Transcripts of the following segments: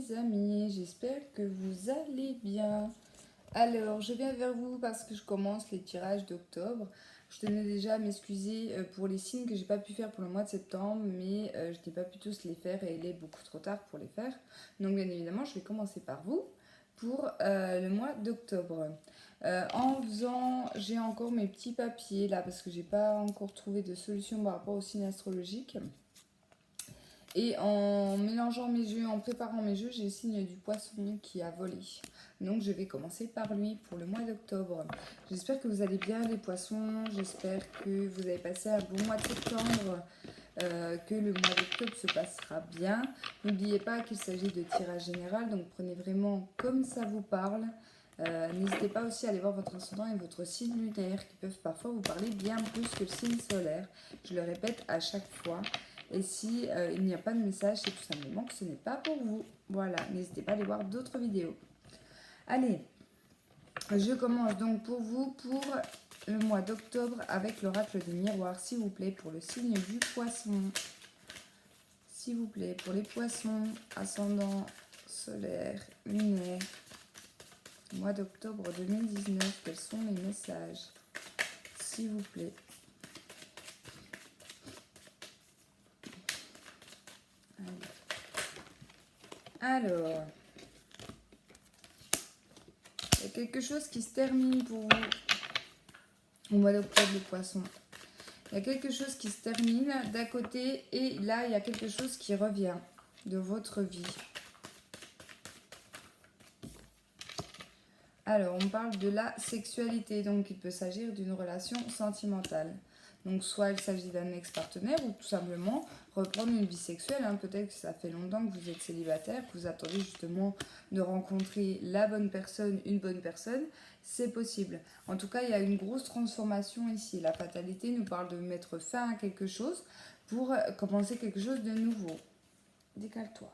mes amis, j'espère que vous allez bien. Alors, je viens vers vous parce que je commence les tirages d'octobre. Je tenais déjà à m'excuser pour les signes que j'ai pas pu faire pour le mois de septembre, mais je n'ai pas pu tous les faire et il est beaucoup trop tard pour les faire. Donc, bien évidemment, je vais commencer par vous pour le mois d'octobre. En faisant, j'ai encore mes petits papiers là parce que j'ai pas encore trouvé de solution par rapport aux signes astrologiques. Et en mélangeant mes jeux, en préparant mes jeux, j'ai le signe du poisson qui a volé. Donc je vais commencer par lui pour le mois d'octobre. J'espère que vous allez bien les poissons, j'espère que vous avez passé un bon mois de septembre, que le mois d'octobre se passera bien. N'oubliez pas qu'il s'agit de tirage général, donc prenez vraiment comme ça vous parle. N'hésitez pas aussi à aller voir votre ascendant et votre signe lunaire qui peuvent parfois vous parler bien plus que le signe solaire. Je le répète à chaque fois. Et si il n'y a pas de message, c'est tout simplement que ce n'est pas pour vous. Voilà, n'hésitez pas à aller voir d'autres vidéos. Allez, je commence donc pour vous pour le mois d'octobre avec l'oracle du miroir, s'il vous plaît, pour le signe du poisson. S'il vous plaît, pour les poissons, ascendant, solaire, lunaire, mois d'octobre 2019, quels sont les messages? S'il vous plaît. Alors, il y a quelque chose qui se termine pour vous au mois d'octobre, le poisson. Il y a quelque chose qui se termine d'un côté et là, il y a quelque chose qui revient de votre vie. Alors, on parle de la sexualité, donc il peut s'agir d'une relation sentimentale. Donc, soit il s'agit d'un ex-partenaire ou tout simplement reprendre une vie sexuelle. Peut-être que ça fait longtemps que vous êtes célibataire, que vous attendez justement de rencontrer la bonne personne, une bonne personne. C'est possible. En tout cas, il y a une grosse transformation ici. La fatalité nous parle de mettre fin à quelque chose pour commencer quelque chose de nouveau. Décale-toi.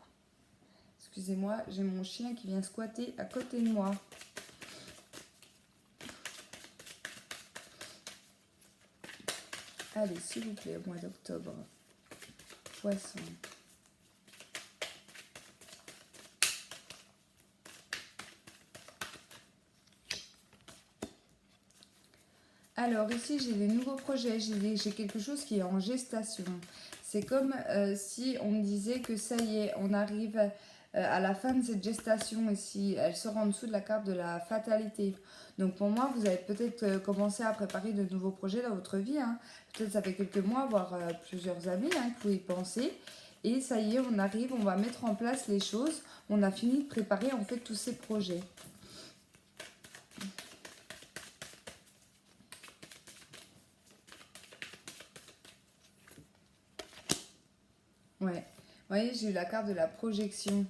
Excusez-moi, j'ai mon chien qui vient squatter à côté de moi. Allez, s'il vous plaît, au mois d'octobre. Poisson. Alors ici, j'ai des nouveaux projets, j'ai quelque chose qui est en gestation. C'est comme si on me disait que ça y est, on arrive à la fin de cette gestation ici. Elle sort en dessous de la carte de la fatalité. Donc pour moi, vous avez peut-être commencé à préparer de nouveaux projets dans votre vie. Peut-être ça fait quelques mois, voire plusieurs années que vous y pensez. Et ça y est, on arrive, on va mettre en place les choses. On a fini de préparer en fait tous ces projets. Ouais, vous voyez, j'ai eu la carte de la projection.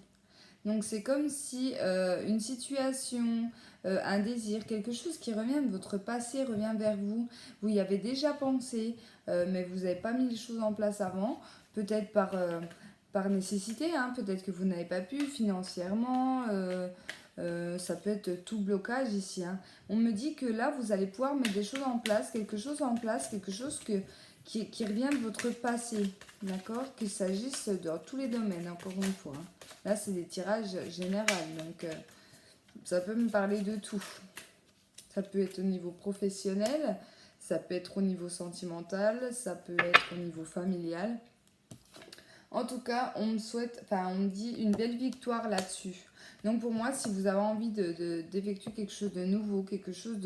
Donc c'est comme si une situation, un désir, quelque chose qui revient de votre passé revient vers vous. Vous y avez déjà pensé, mais vous n'avez pas mis les choses en place avant. Peut-être par nécessité, peut-être que vous n'avez pas pu financièrement. Ça peut être tout blocage ici. On me dit que là, vous allez pouvoir mettre des choses en place, quelque chose en place, quelque chose qui revient de votre passé. D'accord? Qu'il s'agisse dans tous les domaines, encore une fois. Là, c'est des tirages généraux, donc ça peut me parler de tout. Ça peut être au niveau professionnel, ça peut être au niveau sentimental, ça peut être au niveau familial. En tout cas, on me dit une belle victoire là-dessus. Donc pour moi, si vous avez envie d'effectuer quelque chose de nouveau, quelque chose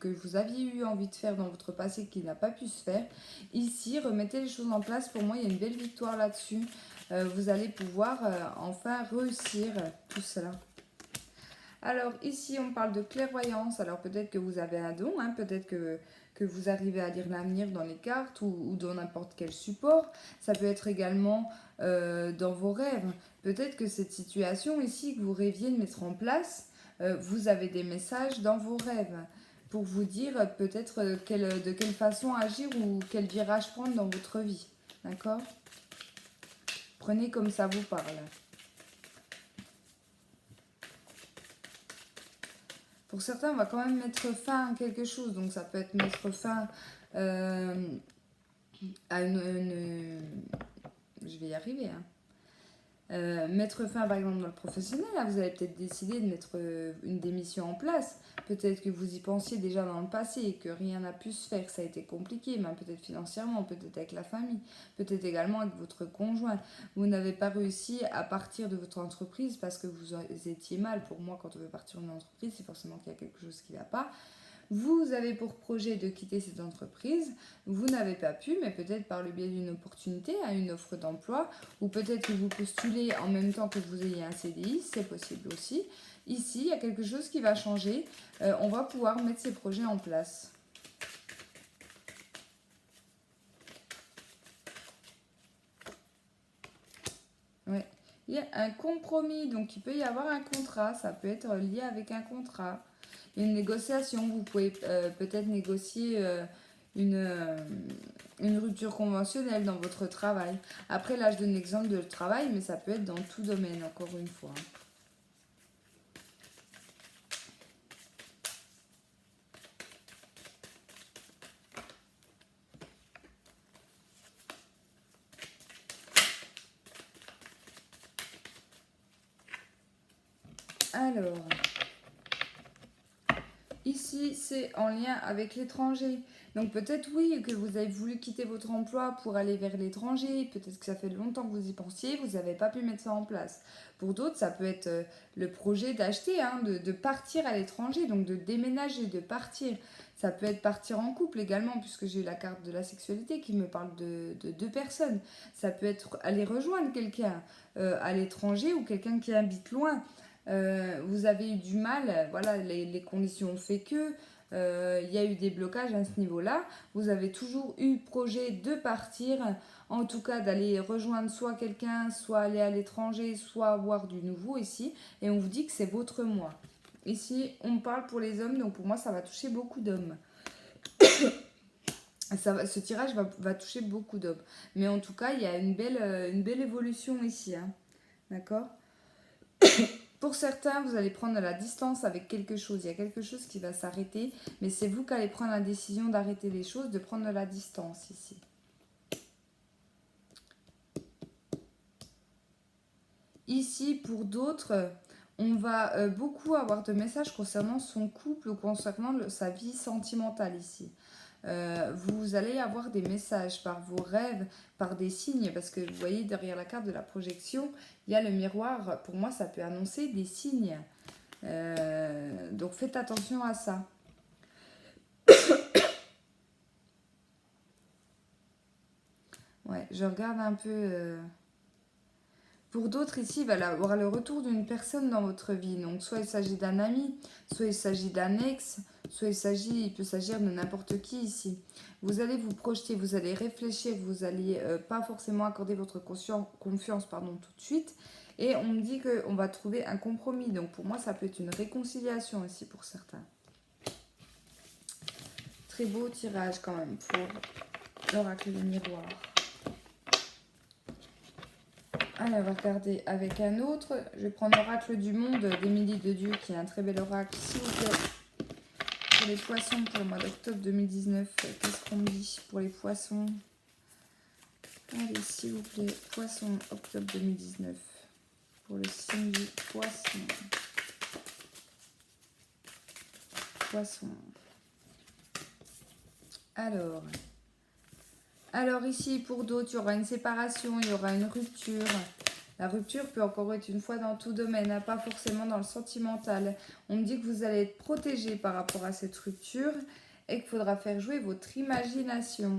que vous aviez eu envie de faire dans votre passé qui n'a pas pu se faire, ici, remettez les choses en place. Pour moi, il y a une belle victoire là-dessus. Vous allez pouvoir enfin réussir tout cela. Alors ici, on parle de clairvoyance. Alors peut-être que vous avez un don, peut-être que vous arrivez à lire l'avenir dans les cartes ou dans n'importe quel support. Ça peut être également dans vos rêves. Peut-être que cette situation ici que vous rêviez de mettre en place, vous avez des messages dans vos rêves pour vous dire peut-être de quelle façon agir ou quel virage prendre dans votre vie. D'accord? Prenez comme ça vous parle. Pour certains, on va quand même mettre fin à quelque chose. Donc, ça peut être mettre fin à je vais y arriver. mettre fin par exemple dans le professionnel, là, vous avez peut-être décidé de mettre une démission en place. Peut-être que vous y pensiez déjà dans le passé et que rien n'a pu se faire, ça a été compliqué, mais peut-être financièrement, peut-être avec la famille, peut-être également avec votre conjoint. Vous n'avez pas réussi à partir de votre entreprise parce que vous étiez mal. Pour moi, quand on veut partir d'une entreprise, c'est forcément qu'il y a quelque chose qui ne va pas. Vous avez pour projet de quitter cette entreprise, vous n'avez pas pu, mais peut-être par le biais d'une opportunité, à une offre d'emploi, ou peut-être que vous postulez en même temps que vous ayez un CDI, c'est possible aussi. Ici, il y a quelque chose qui va changer, on va pouvoir mettre ces projets en place. Ouais. Il y a un compromis, donc il peut y avoir un contrat, ça peut être lié avec un contrat. Une négociation, vous pouvez peut-être négocier une rupture conventionnelle dans votre travail. Après, là, je donne l'exemple de travail, mais ça peut être dans tout domaine, encore une fois. Alors, ici, c'est en lien avec l'étranger. Donc peut-être oui que vous avez voulu quitter votre emploi pour aller vers l'étranger, peut-être que ça fait longtemps que vous y pensiez, vous n'avez pas pu mettre ça en place. Pour d'autres, ça peut être le projet d'acheter, hein, de partir à l'étranger, donc de déménager, de partir. Ça peut être partir en couple également, puisque j'ai la carte de la sexualité qui me parle de deux personnes. Ça peut être aller rejoindre quelqu'un à l'étranger ou quelqu'un qui habite loin. Vous avez eu du mal, voilà, les conditions ont fait que il y a eu des blocages à ce niveau-là. Vous avez toujours eu projet de partir, en tout cas d'aller rejoindre soit quelqu'un, soit aller à l'étranger, soit avoir du nouveau ici. Et on vous dit que c'est votre moi. Ici, on parle pour les hommes, donc pour moi, ça va toucher beaucoup d'hommes. Ce tirage va toucher beaucoup d'hommes. Mais en tout cas, il y a une belle évolution ici. Hein. D'accord. Pour certains, vous allez prendre de la distance avec quelque chose. Il y a quelque chose qui va s'arrêter, mais c'est vous qui allez prendre la décision d'arrêter les choses, de prendre de la distance ici. Ici, pour d'autres, on va beaucoup avoir de messages concernant son couple ou concernant sa vie sentimentale ici. Vous allez avoir des messages par vos rêves, par des signes, parce que vous voyez derrière la carte de la projection, il y a le miroir. Pour moi, ça peut annoncer des signes. Donc faites attention à ça. Ouais, je regarde un peu. Pour d'autres ici, il va y avoir le retour d'une personne dans votre vie. Donc soit il s'agit d'un ami, soit il s'agit d'un ex, soit il peut s'agir de n'importe qui ici. Vous allez vous projeter, vous allez réfléchir, vous n'allez pas forcément accorder votre confiance tout de suite. Et on me dit qu'on va trouver un compromis. Donc pour moi, ça peut être une réconciliation ici pour certains. Très beau tirage quand même pour l'oracle du miroir. Allez, on va regarder avec un autre. Je vais prendre l'oracle du monde d'Émilie de Dieu, qui est un très bel oracle, s'il vous plaît. Pour les poissons, pour le mois d'octobre 2019, qu'est-ce qu'on dit pour les poissons? Allez, s'il vous plaît, poisson, octobre 2019. Pour le signe du poisson. Poisson. Alors ici, pour d'autres, il y aura une séparation, il y aura une rupture. La rupture peut encore être une fois dans tout domaine, hein, pas forcément dans le sentimental. On me dit que vous allez être protégé par rapport à cette rupture et qu'il faudra faire jouer votre imagination.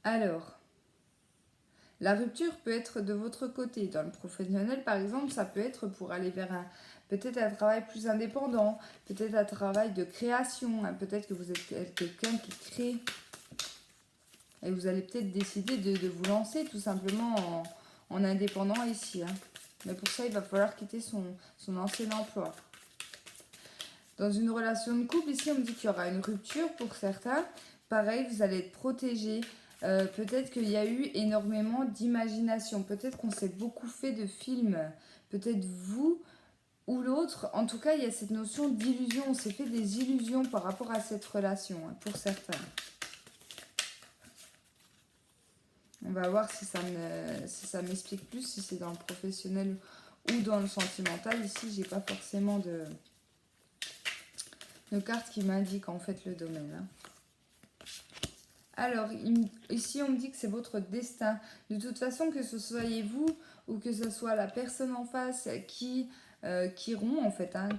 Alors, la rupture peut être de votre côté. Dans le professionnel, par exemple, ça peut être pour aller vers peut-être un travail plus indépendant, peut-être un travail de création, hein, peut-être que vous êtes quelqu'un qui crée. Et vous allez peut-être décider de vous lancer tout simplement en indépendant ici. Hein. Mais pour ça, il va falloir quitter son ancien emploi. Dans une relation de couple, ici, on me dit qu'il y aura une rupture pour certains. Pareil, vous allez être protégé. Peut-être qu'il y a eu énormément d'imagination. Peut-être qu'on s'est beaucoup fait de films. Peut-être vous ou l'autre. En tout cas, il y a cette notion d'illusion. On s'est fait des illusions par rapport à cette relation, hein, pour certains. On va voir si ça m'explique plus, si c'est dans le professionnel ou dans le sentimental. Ici, j'ai pas forcément de carte qui m'indique en fait le domaine. Hein. Alors, ici, on me dit que c'est votre destin. De toute façon, que ce soyez vous ou que ce soit la personne en face qui rompt, en fait, hein,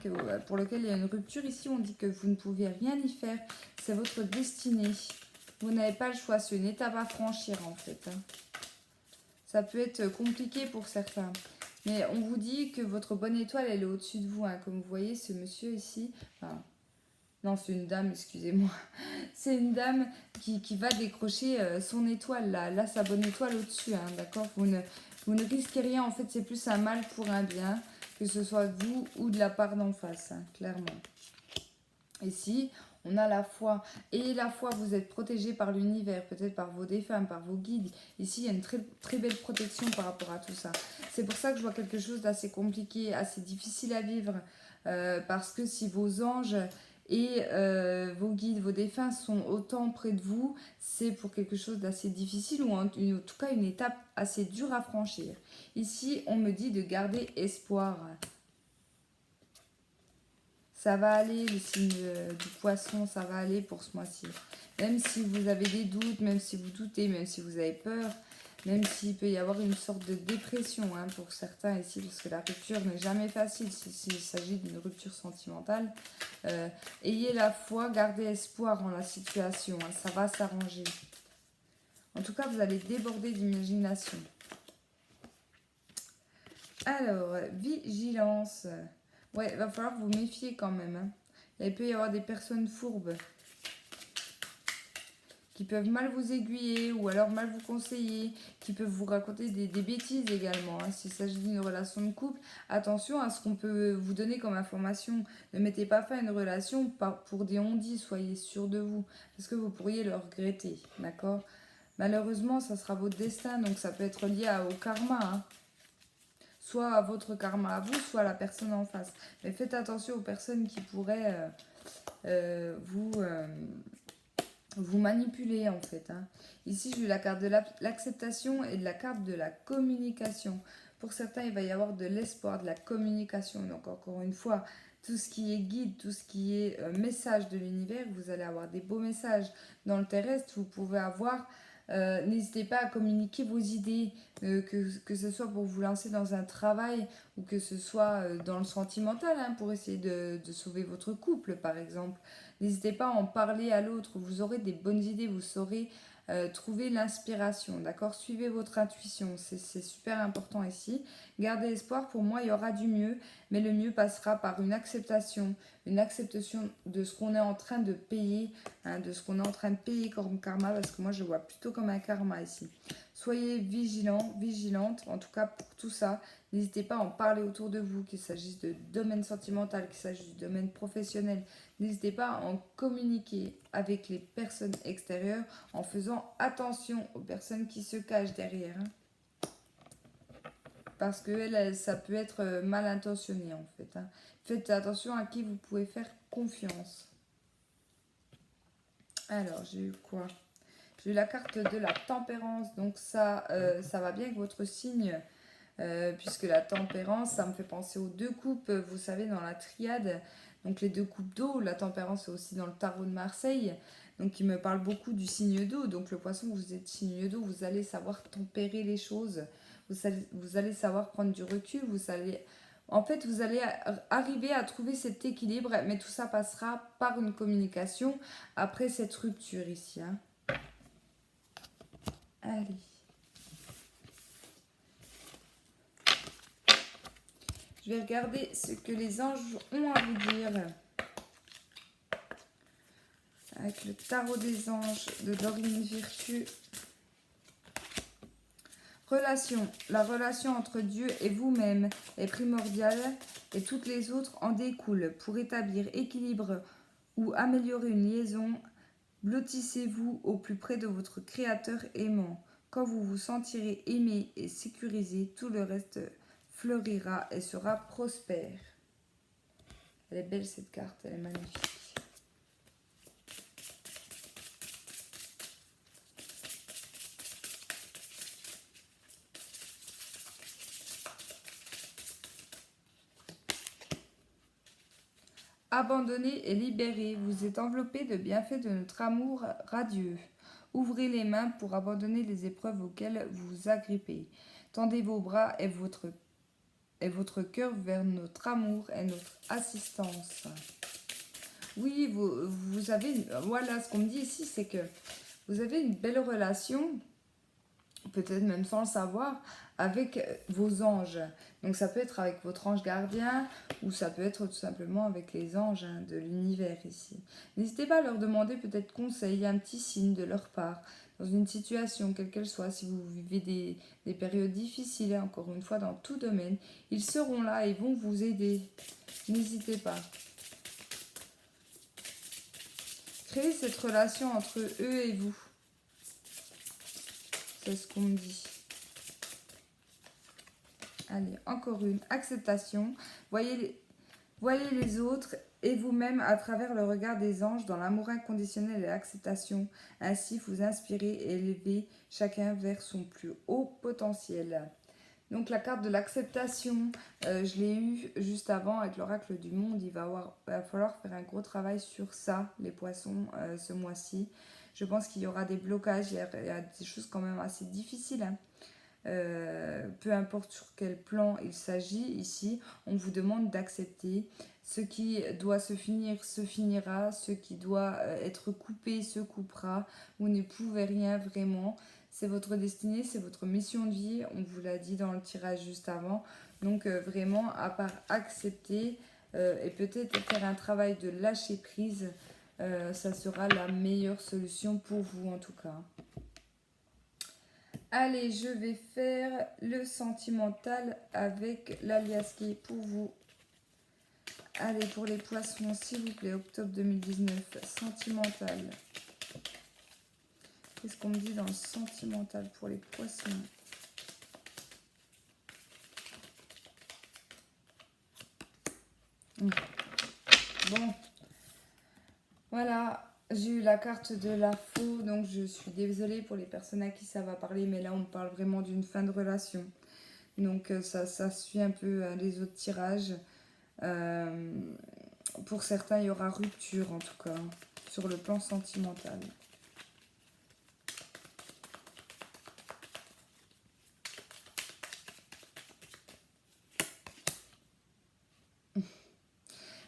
pour lequel il y a une rupture. Ici, on dit que vous ne pouvez rien y faire. C'est votre destinée. Vous n'avez pas le choix. C'est une étape à franchir, en fait. Hein. Ça peut être compliqué pour certains. Mais on vous dit que votre bonne étoile, elle est au-dessus de vous. Hein. Comme vous voyez, ce monsieur ici... Enfin, non, c'est une dame, excusez-moi. C'est une dame qui va décrocher son étoile, là, sa bonne étoile au-dessus, hein, d'accord, vous ne risquez rien, en fait, c'est plus un mal pour un bien, que ce soit vous ou de la part d'en face, hein, clairement. Ici, on a la foi. Et la foi, vous êtes protégé par l'univers, peut-être par vos défunts, par vos guides. Ici, il y a une très, très belle protection par rapport à tout ça. C'est pour ça que je vois quelque chose d'assez compliqué, assez difficile à vivre, parce que si vos anges... et vos guides, vos défunts sont autant près de vous, c'est pour quelque chose d'assez difficile ou en tout cas une étape assez dure à franchir. Ici, on me dit de garder espoir. Ça va aller, le signe du poisson, ça va aller pour ce mois-ci. Même si vous avez des doutes, même si vous doutez, même si vous avez peur, même s'il peut y avoir une sorte de dépression hein, pour certains ici, parce que la rupture n'est jamais facile s'il s'agit d'une rupture sentimentale. Ayez la foi, gardez espoir en la situation, hein, ça va s'arranger. En tout cas, vous allez déborder d'imagination. Alors, vigilance. Ouais, il va falloir vous méfier quand même. Hein. Il peut y avoir des personnes fourbes qui peuvent mal vous aiguiller ou alors mal vous conseiller, qui peuvent vous raconter des bêtises également. Hein. S'il s'agit d'une relation de couple, attention à ce qu'on peut vous donner comme information. Ne mettez pas fin à une relation pour des on-dit, soyez sûr de vous, parce que vous pourriez le regretter, d'accord? Malheureusement, ça sera votre destin, donc ça peut être lié au karma. Hein. Soit à votre karma à vous, soit à la personne en face. Mais faites attention aux personnes qui pourraient vous manipuler en fait. Hein. Ici, j'ai eu la carte de l'acceptation et de la carte de la communication. Pour certains, il va y avoir de l'espoir, de la communication. Donc encore une fois, tout ce qui est guide, tout ce qui est message de l'univers, vous allez avoir des beaux messages. Dans le terrestre, vous pouvez avoir... n'hésitez pas à communiquer vos idées, que ce soit pour vous lancer dans un travail ou que ce soit dans le sentimental, hein, pour essayer de sauver votre couple par exemple. N'hésitez pas à en parler à l'autre, vous aurez des bonnes idées, vous saurez trouver l'inspiration, d'accord? Suivez votre intuition, c'est super important ici. Gardez espoir, pour moi il y aura du mieux, mais le mieux passera par une acceptation de ce qu'on est en train de payer, hein, de ce qu'on est en train de payer comme karma, parce que moi je vois plutôt comme un karma ici. Soyez vigilants, vigilantes, en tout cas pour tout ça. N'hésitez pas à en parler autour de vous, qu'il s'agisse de domaine sentimental, qu'il s'agisse du domaine professionnel. N'hésitez pas à en communiquer avec les personnes extérieures en faisant attention aux personnes qui se cachent derrière. Hein. Parce que ça peut être mal intentionné en fait. Hein. Faites attention à qui vous pouvez faire confiance. Alors, j'ai eu quoi? J'ai eu la carte de la tempérance. Donc ça va bien avec votre signe. Puisque la tempérance, ça me fait penser aux deux coupes, vous savez, dans la triade. Donc les deux coupes d'eau, la tempérance est aussi dans le tarot de Marseille. Donc il me parle beaucoup du signe d'eau. Donc le poisson, vous êtes signe d'eau, vous allez savoir tempérer les choses. Vous allez savoir prendre du recul. Vous allez arriver à trouver cet équilibre. Mais tout ça passera par une communication après cette rupture ici. Hein. Allez. Je vais regarder ce que les anges ont à vous dire. Avec le tarot des anges de Dorine Virtue. Relation. La relation entre Dieu et vous-même est primordiale et toutes les autres en découlent. Pour établir équilibre ou améliorer une liaison, blottissez-vous au plus près de votre Créateur aimant. Quand vous vous sentirez aimé et sécurisé, tout le reste fleurira et sera prospère. Elle est belle cette carte, elle est magnifique. Abandonné et libéré, vous êtes enveloppé de bienfaits de notre amour radieux. Ouvrez les mains pour abandonner les épreuves auxquelles vous vous agrippez. Tendez vos bras et votre cœur vers notre amour et notre assistance. Oui, vous avez... Voilà, ce qu'on me dit ici, c'est que vous avez une belle relation, peut-être même sans le savoir, avec vos anges. Donc ça peut être avec votre ange gardien ou ça peut être tout simplement avec les anges de l'univers ici. N'hésitez pas à leur demander peut-être conseil, un petit signe de leur part dans une situation, quelle qu'elle soit, si vous vivez des périodes difficiles, encore une fois, dans tout domaine, ils seront là et vont vous aider. N'hésitez pas. Créez cette relation entre eux et vous. C'est ce qu'on me dit. Allez, encore une. Acceptation. Voyez les autres et vous-même à travers le regard des anges dans l'amour inconditionnel et l'acceptation. Ainsi, vous inspirez et élevez chacun vers son plus haut potentiel. Donc la carte de l'acceptation, je l'ai eue juste avant avec l'oracle du monde. Il va falloir faire un gros travail sur ça, les poissons, ce mois-ci. Je pense qu'il y aura des blocages, il y a des choses quand même assez difficiles. Hein. Peu importe sur quel plan il s'agit, ici, on vous demande d'accepter. Ce qui doit se finir, se finira. Ce qui doit être coupé, se coupera. Vous ne pouvez rien vraiment. C'est votre destinée, c'est votre mission de vie. On vous l'a dit dans le tirage juste avant. Donc vraiment, à part accepter et peut-être faire un travail de lâcher prise, ça sera la meilleure solution pour vous en tout cas. Allez, je vais faire le sentimental avec l'alias qui est pour vous. Allez, pour les poissons, s'il vous plaît, octobre 2019, sentimental. Qu'est-ce qu'on me dit dans le sentimental pour les poissons? Bon, voilà, j'ai eu la carte de la faux, donc je suis désolée pour les personnes à qui ça va parler, mais là on parle vraiment d'une fin de relation. Donc ça suit un peu les autres tirages. Pour certains, il y aura rupture en tout cas, sur le plan sentimental.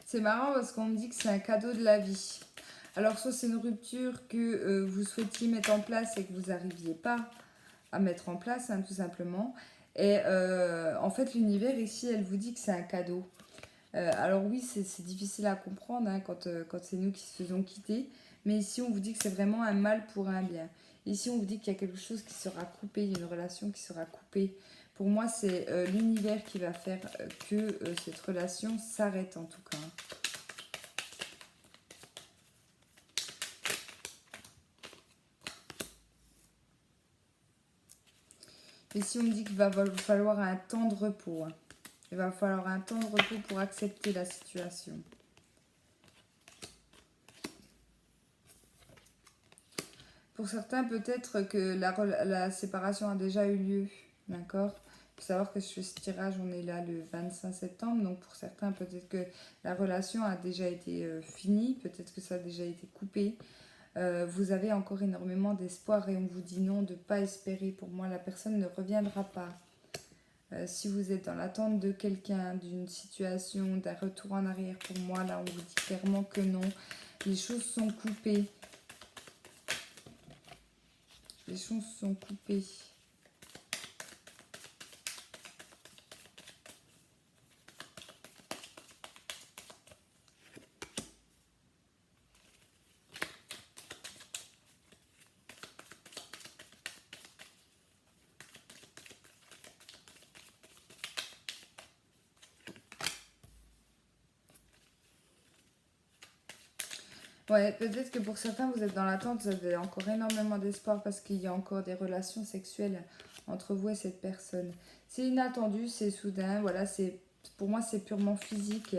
C'est marrant parce qu'on me dit que c'est un cadeau de la vie. Alors soit c'est une rupture que vous souhaitiez mettre en place et que vous n'arriviez pas à mettre en place, hein, tout simplement. Et en fait, l'univers ici, elle vous dit que c'est un cadeau. Alors oui, c'est difficile à comprendre hein, quand c'est nous qui se faisons quitter. Mais ici, on vous dit que c'est vraiment un mal pour un bien. Ici, on vous dit qu'il y a quelque chose qui sera coupé, il y a une relation qui sera coupée. Pour moi, c'est l'univers qui va faire que cette relation s'arrête en tout cas. Ici, on me dit qu'il va falloir un temps de repos. Hein. Il va falloir un temps de repos pour accepter la situation. Pour certains, peut-être que la séparation a déjà eu lieu. D'accord ? Il faut savoir que sur ce tirage, on est là le 25 septembre. Donc pour certains, peut-être que la relation a déjà été finie. Peut-être que ça a déjà été coupé. Vous avez encore énormément d'espoir et on vous dit non, de ne pas espérer. Pour moi, la personne ne reviendra pas. Si vous êtes dans l'attente de quelqu'un, d'une situation, d'un retour en arrière, pour moi, là, on vous dit clairement que non. Les choses sont coupées. Les choses sont coupées. Ouais, peut-être que pour certains, vous êtes dans l'attente, vous avez encore énormément d'espoir parce qu'il y a encore des relations sexuelles entre vous et cette personne. C'est inattendu, c'est soudain, voilà, pour moi, c'est purement physique.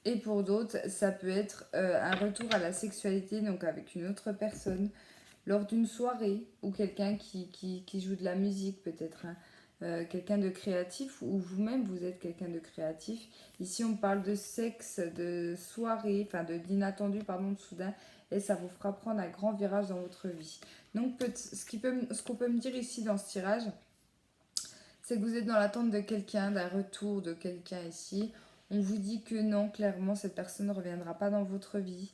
Et pour d'autres, ça peut être un retour à la sexualité, donc avec une autre personne. lors d'une soirée, ou quelqu'un qui joue de la musique peut-être, hein. Quelqu'un de créatif, ou vous-même vous êtes quelqu'un de créatif. Ici on parle de sexe, de soirée, enfin d'inattendu, pardon, de soudain, et ça vous fera prendre un grand virage dans votre vie. Donc ce qu'on peut me dire ici dans ce tirage, c'est que vous êtes dans l'attente de quelqu'un, d'un retour de quelqu'un ici. On vous dit que non, clairement, cette personne ne reviendra pas dans votre vie,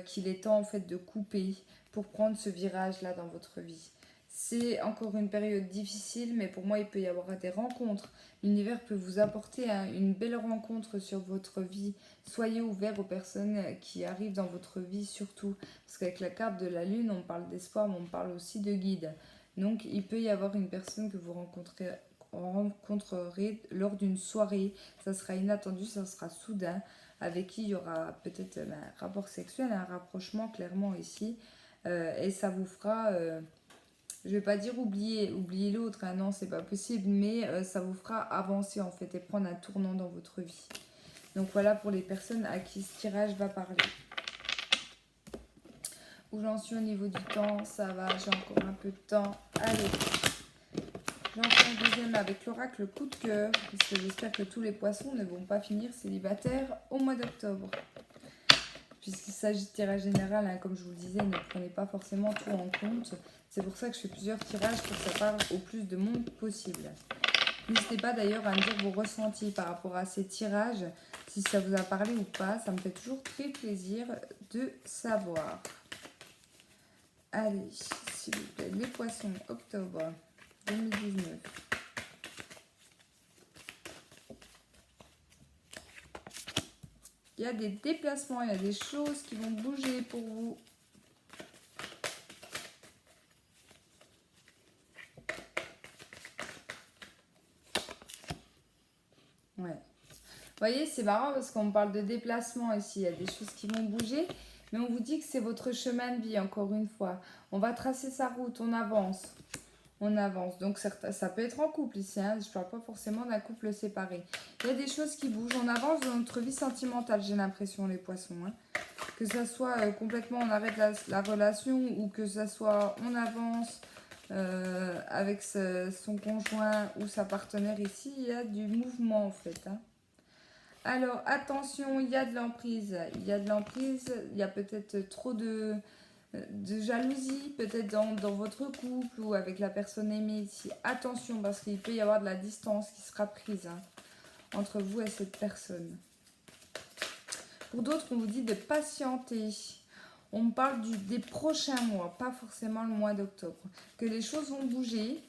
qu'il est temps en fait de couper pour prendre ce virage-là dans votre vie. C'est encore une période difficile, mais pour moi, il peut y avoir des rencontres. L'univers peut vous apporter une belle rencontre sur votre vie. Soyez ouverts aux personnes qui arrivent dans votre vie, surtout. Parce qu'avec la carte de la lune, on parle d'espoir, mais on parle aussi de guide. Donc, il peut y avoir une personne que vous rencontrerez lors d'une soirée. Ça sera inattendu, ça sera soudain, avec qui il y aura peut-être un rapport sexuel, un rapprochement clairement ici. Et ça vous fera, je vais pas dire oublier l'autre, hein, non, c'est pas possible, mais ça vous fera avancer en fait et prendre un tournant dans votre vie. Donc voilà pour les personnes à qui ce tirage va parler. Où j'en suis au niveau du temps, ça va, j'ai encore un peu de temps. Allez, j'en fais un deuxième avec l'oracle coup de cœur, puisque j'espère que tous les poissons ne vont pas finir célibataires au mois d'octobre. Puisqu'il s'agit de tirage général, hein, comme je vous le disais, ne prenez pas forcément tout en compte. C'est pour ça que je fais plusieurs tirages pour que ça parle au plus de monde possible. N'hésitez pas d'ailleurs à me dire vos ressentis par rapport à ces tirages, si ça vous a parlé ou pas. Ça me fait toujours très plaisir de savoir. Allez, s'il vous plaît, les poissons, octobre 2019. Il y a des déplacements, il y a des choses qui vont bouger pour vous. Ouais. Vous voyez, c'est marrant parce qu'on parle de déplacement ici. Il y a des choses qui vont bouger, mais on vous dit que c'est votre chemin de vie, encore une fois. On va tracer sa route, on avance. On avance. Donc ça peut être en couple ici, hein. Je ne parle pas forcément d'un couple séparé. Il y a des choses qui bougent. On avance dans notre vie sentimentale, j'ai l'impression, les poissons, hein. Que ça soit complètement on arrête la relation ou que ça soit on avance avec son conjoint ou sa partenaire ici, il y a du mouvement en fait, hein. Alors attention, il y a de l'emprise. Il y a de l'emprise, il y a peut-être trop de jalousie, peut-être dans votre couple ou avec la personne aimée ici. Attention parce qu'il peut y avoir de la distance qui sera prise, hein, entre vous et cette personne. Pour d'autres, on vous dit de patienter. On me parle des prochains mois, pas forcément le mois d'octobre. Que les choses vont bouger,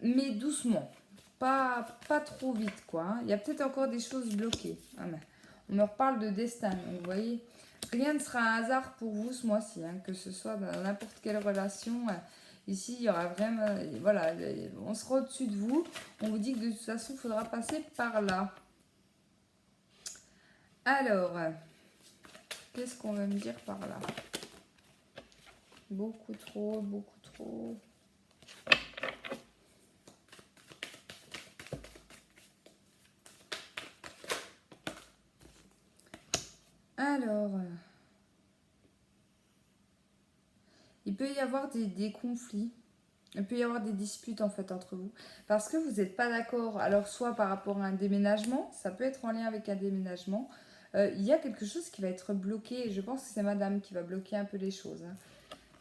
mais doucement. Pas trop vite, quoi, hein. Il y a peut-être encore des choses bloquées. Ah, on me reparle de destin, donc vous voyez. Rien ne sera un hasard pour vous ce mois-ci, hein, que ce soit dans n'importe quelle relation. Ici, il y aura vraiment... Voilà, on sera au-dessus de vous. On vous dit que de toute façon, il faudra passer par là. Alors, qu'est-ce qu'on veut me dire par là? Beaucoup trop, beaucoup trop. Alors, il peut y avoir des conflits. Il peut y avoir des disputes en fait entre vous. Parce que vous n'êtes pas d'accord. Alors, soit par rapport à un déménagement, ça peut être en lien avec un déménagement. Il y a quelque chose qui va être bloqué. Et je pense que c'est madame qui va bloquer un peu les choses, hein.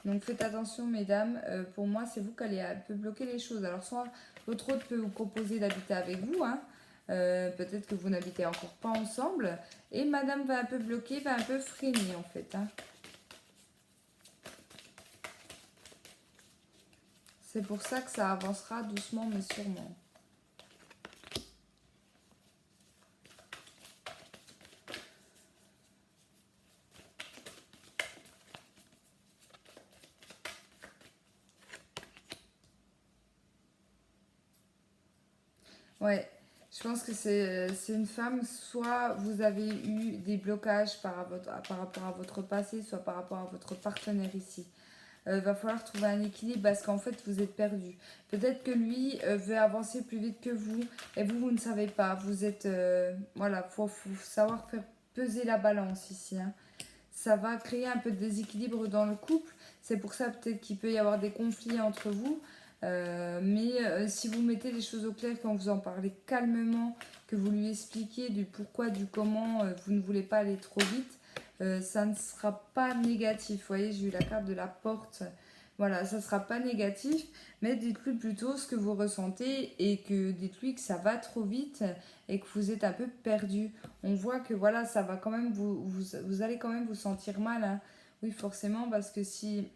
Donc faites attention mesdames, pour moi c'est vous qui allez un peu bloquer les choses. Alors soit votre hôte peut vous proposer d'habiter avec vous, hein. Peut-être que vous n'habitez encore pas ensemble. Et madame va un peu bloquer, va un peu freiner en fait, hein. C'est pour ça que ça avancera doucement mais sûrement. Ouais, je pense que c'est une femme, soit vous avez eu des blocages par rapport à votre passé, soit par rapport à votre partenaire ici. Va falloir trouver un équilibre parce qu'en fait vous êtes perdu. Peut-être que lui veut avancer plus vite que vous et vous ne savez pas. Vous êtes... voilà, faut savoir faire peser la balance ici, hein. ça va créer un peu de déséquilibre dans le couple. C'est pour ça peut-être qu'il peut y avoir des conflits entre vous. Mais si vous mettez les choses au clair, quand vous en parlez calmement, que vous lui expliquez du pourquoi, du comment, vous ne voulez pas aller trop vite, ça ne sera pas négatif. Vous voyez, j'ai eu la carte de la porte. Voilà, ça ne sera pas négatif, mais dites-lui plutôt ce que vous ressentez et que dites-lui que ça va trop vite et que vous êtes un peu perdu. On voit que voilà, ça va quand même, vous allez quand même vous sentir mal, hein. Oui, forcément, parce que si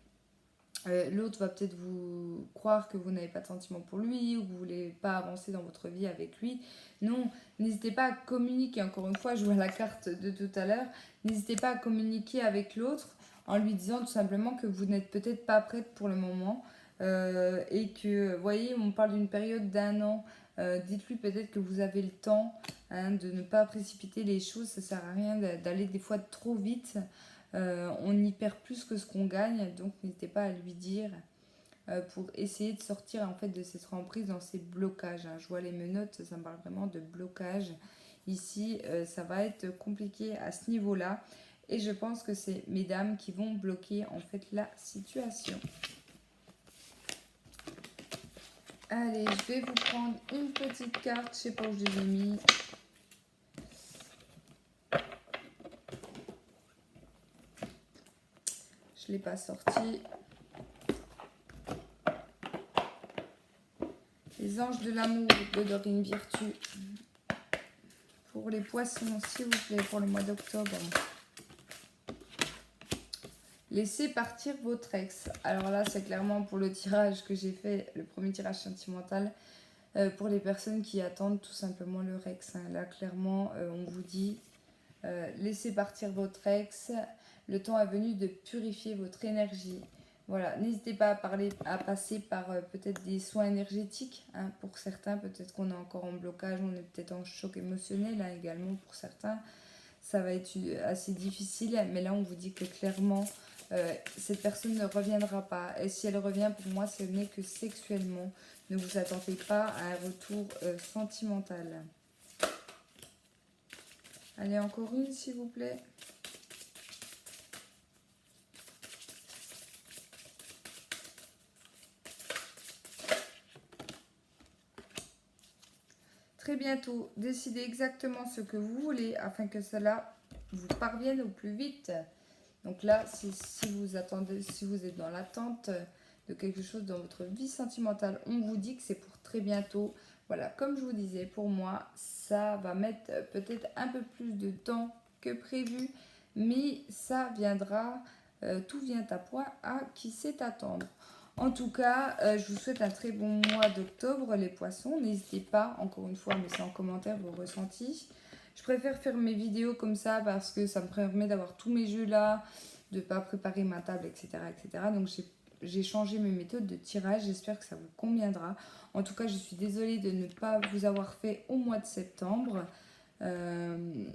l'autre va peut-être vous croire que vous n'avez pas de sentiment pour lui ou que vous ne voulez pas avancer dans votre vie avec lui. Non, n'hésitez pas à communiquer. Encore une fois, je vois la carte de tout à l'heure. N'hésitez pas à communiquer avec l'autre en lui disant tout simplement que vous n'êtes peut-être pas prête pour le moment. Et que, vous voyez, on parle d'une période d'1 an. Dites-lui peut-être que vous avez le temps, hein, de ne pas précipiter les choses. Ça ne sert à rien d'aller des fois trop vite. On y perd plus que ce qu'on gagne, donc n'hésitez pas à lui dire pour essayer de sortir en fait de cette emprise dans ces blocages, hein. Je vois les menottes, ça me parle vraiment de blocage. Ici, ça va être compliqué à ce niveau-là. Et je pense que c'est mesdames qui vont bloquer en fait la situation. Allez, je vais vous prendre une petite carte, je sais pas où je les ai mis. Je ne l'ai pas sorti. Les anges de l'amour de Dorine Virtue. Pour les poissons, s'il vous plaît, pour le mois d'octobre. Laissez partir votre ex. Alors là, c'est clairement pour le tirage que j'ai fait, le premier tirage sentimental, pour les personnes qui attendent tout simplement leur ex, hein. Là, clairement, on vous dit, laissez partir votre ex. Le temps est venu de purifier votre énergie. Voilà, n'hésitez pas à passer par peut-être des soins énergétiques, hein, pour certains. Peut-être qu'on est encore en blocage, on est peut-être en choc émotionnel, hein, également pour certains. Ça va être assez difficile, mais là on vous dit que clairement, cette personne ne reviendra pas. Et si elle revient, pour moi, ce n'est que sexuellement. Ne vous attendez pas à un retour sentimental. Allez, encore une, s'il vous plaît. Très bientôt, décidez exactement ce que vous voulez afin que cela vous parvienne au plus vite. Donc là, si vous attendez, si vous êtes dans l'attente de quelque chose dans votre vie sentimentale, on vous dit que c'est pour très bientôt. Voilà, comme je vous disais, pour moi, ça va mettre peut-être un peu plus de temps que prévu, mais ça viendra, tout vient à point à qui sait attendre. En tout cas, je vous souhaite un très bon mois d'octobre, les poissons. N'hésitez pas, encore une fois, à me laisser en commentaire vos ressentis. Je préfère faire mes vidéos comme ça parce que ça me permet d'avoir tous mes jeux là, de ne pas préparer ma table, etc. etc. Donc j'ai changé mes méthodes de tirage. J'espère que ça vous conviendra. En tout cas, je suis désolée de ne pas vous avoir fait au mois de septembre. Je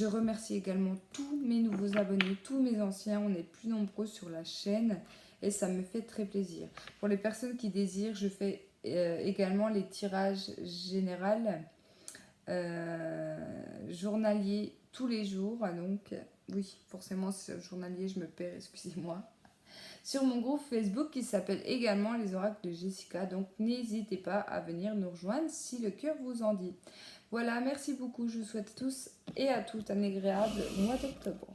remercie également tous mes nouveaux abonnés, tous mes anciens. On est plus nombreux sur la chaîne et ça me fait très plaisir. Pour les personnes qui désirent, je fais également les tirages généraux, journaliers tous les jours. Donc, oui, forcément, journalier, je me perds, excusez-moi. Sur mon groupe Facebook qui s'appelle également Les Oracles de Jessica. Donc, n'hésitez pas à venir nous rejoindre si le cœur vous en dit. Voilà, merci beaucoup. Je vous souhaite tous et à toutes un agréable mois d'octobre.